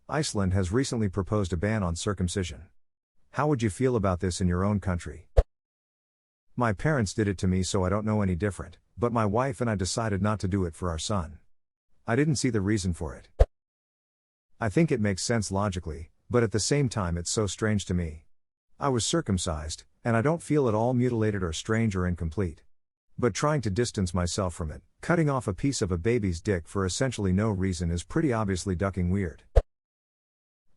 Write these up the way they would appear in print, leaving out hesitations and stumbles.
Iceland has recently proposed a ban on circumcision. How would you feel about this in your own country? My parents did it to me, so I don't know any different, but my wife and I decided not to do it for our son. I didn't see the reason for it. I think it makes sense logically, but at the same time it's so strange to me. I was circumcised, and I don't feel at all mutilated or strange or incomplete. But trying to distance myself from it, cutting off a piece of a baby's dick for essentially no reason is pretty obviously ducking weird.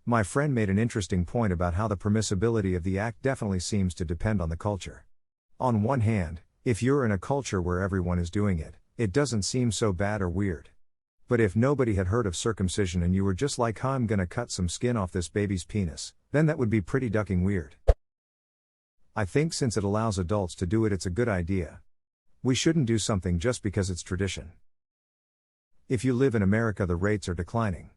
My friend made an interesting point about how the permissibility of the act definitely seems to depend on the culture. On one hand, if you're in a culture where everyone is doing it, it doesn't seem so bad or weird. But if nobody had heard of circumcision and you were just like, I'm gonna cut some skin off this baby's penis, then that would be pretty ducking weird. I think since it allows adults to do it, it's a good idea. We shouldn't do something just because it's tradition. If you live in America, the rates are declining.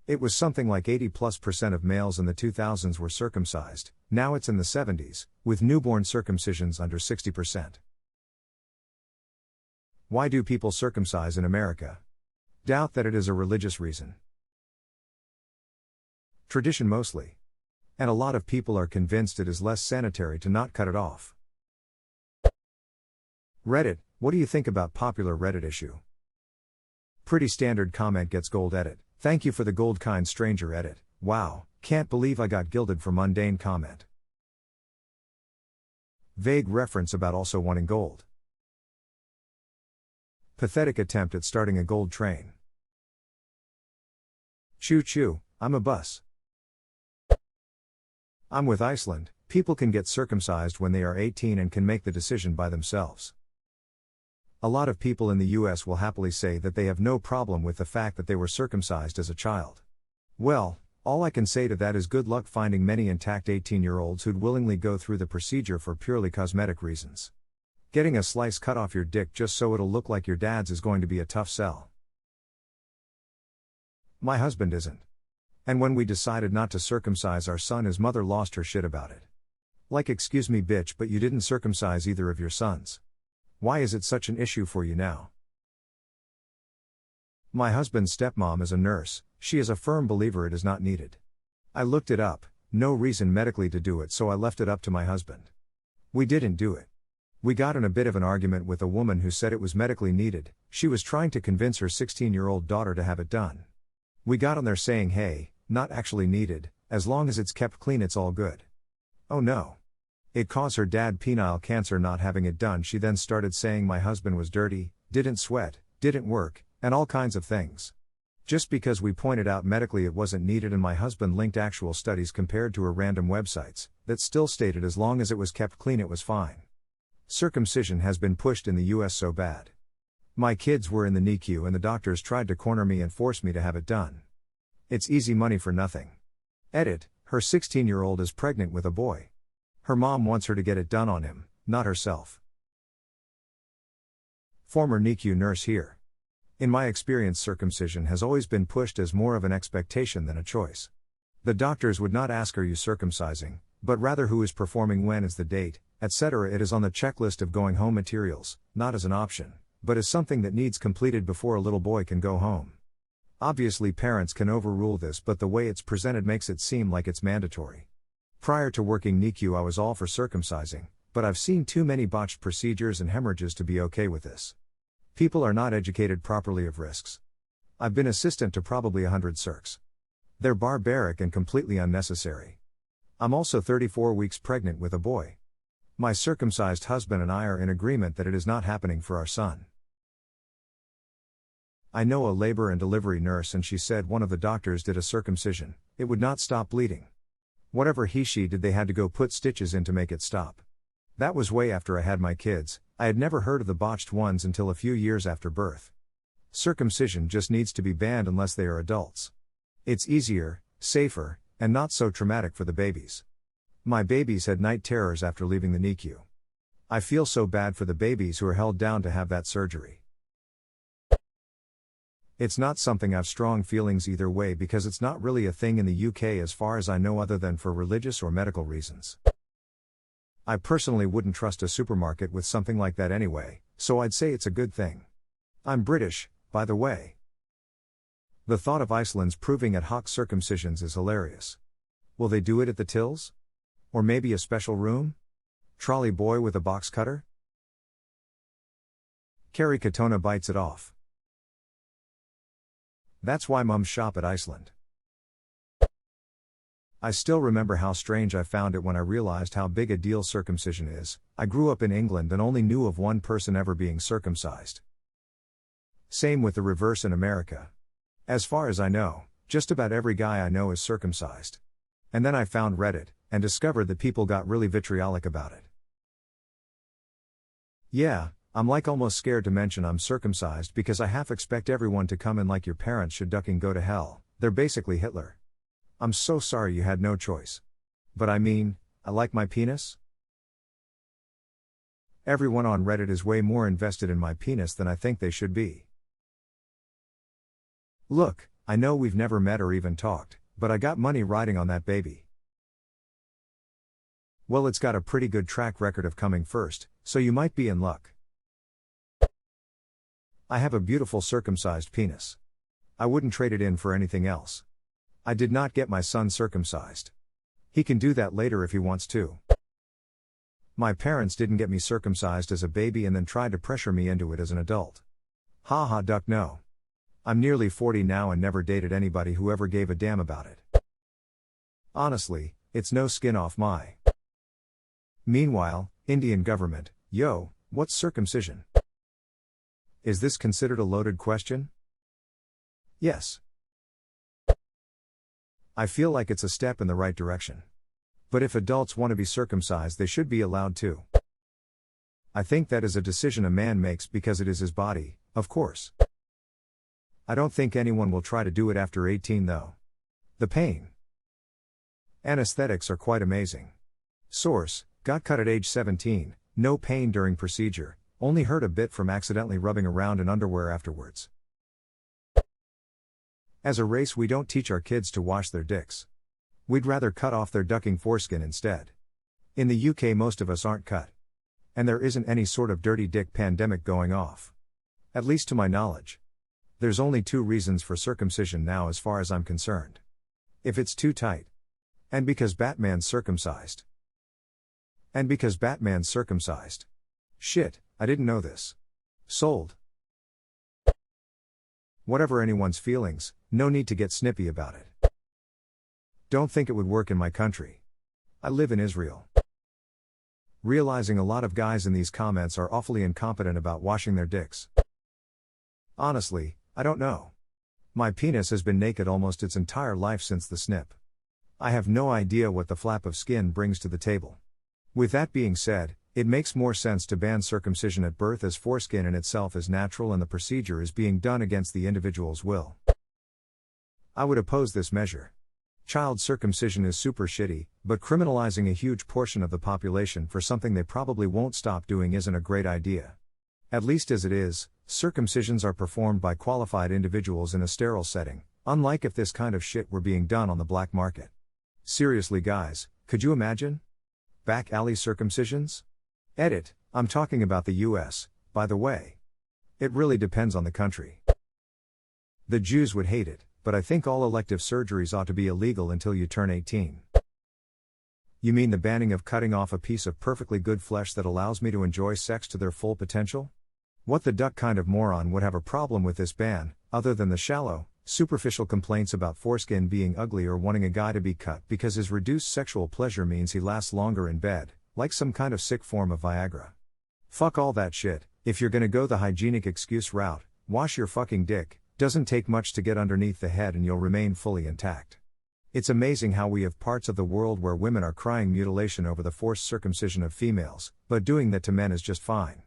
It was something like 80+% of males in the 2000s were circumcised, now it's in the 70s, with newborn circumcisions under 60%. Why do people circumcise in America? Doubt that it is a religious reason. Tradition mostly. And a lot of people are convinced it is less sanitary to not cut it off. Reddit, what do you think about popular Reddit issue? Pretty standard comment gets gold edit. Thank you for the gold, kind stranger edit. Wow, can't believe I got gilded for mundane comment. Vague reference about also wanting gold. Pathetic attempt at starting a gold train. Choo choo, I'm a bus. I'm with Iceland. People can get circumcised when they are 18 and can make the decision by themselves. A lot of people in the US will happily say that they have no problem with the fact that they were circumcised as a child. Well, all I can say to that is good luck finding many intact 18-year-olds who'd willingly go through the procedure for purely cosmetic reasons. Getting a slice cut off your dick just so it'll look like your dad's is going to be a tough sell. My husband isn't. And when we decided not to circumcise our son, his mother lost her shit about it. Like, excuse me bitch, but you didn't circumcise either of your sons. Why is it such an issue for you now? My husband's stepmom is a nurse. She is a firm believer it is not needed. I looked it up, no reason medically to do it, so I left it up to my husband. We didn't do it. We got in a bit of an argument with a woman who said it was medically needed. She was trying to convince her 16-year-old daughter to have it done. We got on there saying, hey, not actually needed, as long as it's kept clean it's all good. Oh no. It caused her dad penile cancer not having it done. She then started saying my husband was dirty, didn't sweat, didn't work, and all kinds of things. Just because we pointed out medically it wasn't needed, and my husband linked actual studies compared to her random websites, that still stated as long as it was kept clean it was fine. Circumcision has been pushed in the US so bad. My kids were in the NICU and the doctors tried to corner me and force me to have it done. It's easy money for nothing. Edit, her 16-year-old is pregnant with a boy. Her mom wants her to get it done on him, not herself. Former NICU nurse here. In my experience, circumcision has always been pushed as more of an expectation than a choice. The doctors would not ask are you circumcising, but rather who is performing, when is the date, etc. It is on the checklist of going home materials, not as an option, but as something that needs completed before a little boy can go home. Obviously parents can overrule this, but the way it's presented makes it seem like it's mandatory. Prior to working NICU I was all for circumcising, but I've seen too many botched procedures and hemorrhages to be okay with this. People are not educated properly of risks. I've been assistant to probably 100 circs. They're barbaric and completely unnecessary. I'm also 34 weeks pregnant with a boy. My circumcised husband and I are in agreement that it is not happening for our son. I know a labor and delivery nurse and she said one of the doctors did a circumcision, it would not stop bleeding. Whatever she did, they had to go put stitches in to make it stop. That was way after I had my kids. I had never heard of the botched ones until a few years after birth. Circumcision just needs to be banned unless they are adults. It's easier, safer, and not so traumatic for the babies. My babies had night terrors after leaving the NICU. I feel so bad for the babies who are held down to have that surgery. It's not something I've strong feelings either way because it's not really a thing in the UK as far as I know, other than for religious or medical reasons. I personally wouldn't trust a supermarket with something like that anyway, so I'd say it's a good thing. I'm British, by the way. The thought of Iceland's proving ad hoc circumcisions is hilarious. Will they do it at the tills? Or maybe a special room? Trolley boy with a box cutter? Carrie Katona bites it off. That's why mums shop at Iceland. I still remember how strange I found it when I realized how big a deal circumcision is. I grew up in England and only knew of one person ever being circumcised. Same with the reverse in America. As far as I know, just about every guy I know is circumcised. And then I found Reddit, and discovered that people got really vitriolic about it. Yeah, I'm like almost scared to mention I'm circumcised because I half expect everyone to come in like your parents should ducking go to hell. They're basically Hitler. I'm so sorry you had no choice. But I mean, I like my penis? Everyone on Reddit is way more invested in my penis than I think they should be. Look, I know we've never met or even talked, but I got money riding on that baby. Well, it's got a pretty good track record of coming first, so you might be in luck. I have a beautiful circumcised penis. I wouldn't trade it in for anything else. I did not get my son circumcised. He can do that later if he wants to. My parents didn't get me circumcised as a baby and then tried to pressure me into it as an adult. Haha duck no. I'm nearly 40 now and never dated anybody who ever gave a damn about it. Honestly, it's no skin off my. Meanwhile, Indian government, yo, what's circumcision? Is this considered a loaded question? Yes. I feel like it's a step in the right direction. But if adults want to be circumcised, they should be allowed to. I think that is a decision a man makes because it is his body, of course. I don't think anyone will try to do it after 18 though. The pain. Anesthetics are quite amazing. Source, got cut at age 17, no pain during procedure, only hurt a bit from accidentally rubbing around in underwear afterwards. As a race, we don't teach our kids to wash their dicks. We'd rather cut off their ducking foreskin instead. In the UK, most of us aren't cut. And there isn't any sort of dirty dick pandemic going off. At least to my knowledge. There's only 2 reasons for circumcision now as far as I'm concerned. If it's too tight. And because Batman's circumcised. And because Batman's circumcised. Shit, I didn't know this. Sold. Whatever anyone's feelings, no need to get snippy about it. Don't think it would work in my country. I live in Israel. Realizing a lot of guys in these comments are awfully incompetent about washing their dicks. Honestly, I don't know. My penis has been naked almost its entire life since the snip. I have no idea what the flap of skin brings to the table. With that being said, it makes more sense to ban circumcision at birth, as foreskin in itself is natural and the procedure is being done against the individual's will. I would oppose this measure. Child circumcision is super shitty, but criminalizing a huge portion of the population for something they probably won't stop doing isn't a great idea. At least as it is, circumcisions are performed by qualified individuals in a sterile setting, unlike if this kind of shit were being done on the black market. Seriously guys, could you imagine? Back alley circumcisions? Edit, I'm talking about the US, by the way. It really depends on the country. The Jews would hate it, but I think all elective surgeries ought to be illegal until you turn 18. You mean the banning of cutting off a piece of perfectly good flesh that allows me to enjoy sex to their full potential? What the duck kind of moron would have a problem with this ban, other than the shallow, superficial complaints about foreskin being ugly or wanting a guy to be cut because his reduced sexual pleasure means he lasts longer in bed, like some kind of sick form of Viagra. Fuck all that shit. If you're gonna go the hygienic excuse route, wash your fucking dick. Doesn't take much to get underneath the head and you'll remain fully intact. It's amazing how we have parts of the world where women are crying mutilation over the forced circumcision of females, but doing that to men is just fine.